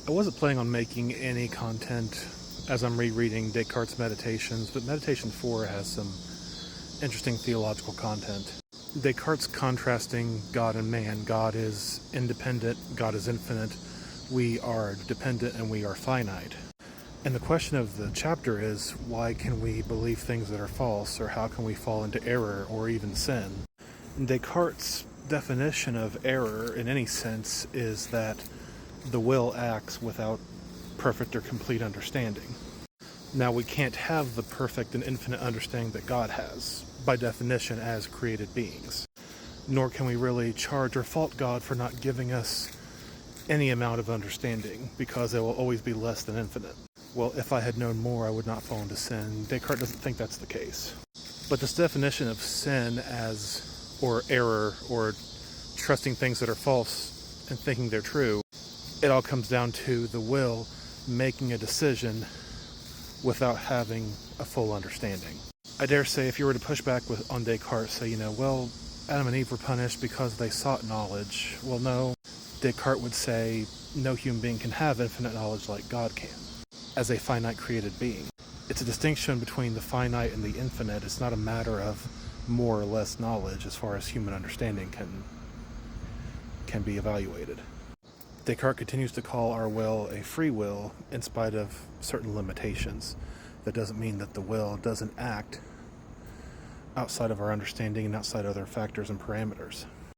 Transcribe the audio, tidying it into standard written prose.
I wasn't planning on making any content as I'm rereading Descartes' Meditations, but Meditation 4 has some interesting theological content. Descartes contrasting God and man. God is independent, God is infinite, we are dependent, and we are finite. And the question of the chapter is, why can we believe things that are false, or how can we fall into error or even sin? Descartes' definition of error in any sense is that the will acts without perfect or complete understanding. Now, we can't have the perfect and infinite understanding that God has, by definition, as created beings. Nor can we really charge or fault God for not giving us any amount of understanding, because it will always be less than infinite. Well, if I had known more, I would not fall into sin. Descartes doesn't think that's the case. But this definition of sin as, or error, or trusting things that are false and thinking they're true, it all comes down to the will making a decision without having a full understanding. I dare say if you were to push back on Descartes, say, well, Adam and Eve were punished because they sought knowledge. Well, no. Descartes would say no human being can have infinite knowledge like God can, as a finite created being. It's a distinction between the finite and the infinite. It's not a matter of more or less knowledge as far as human understanding can be evaluated. Descartes continues to call our will a free will in spite of certain limitations. That doesn't mean that the will doesn't act outside of our understanding and outside other factors and parameters.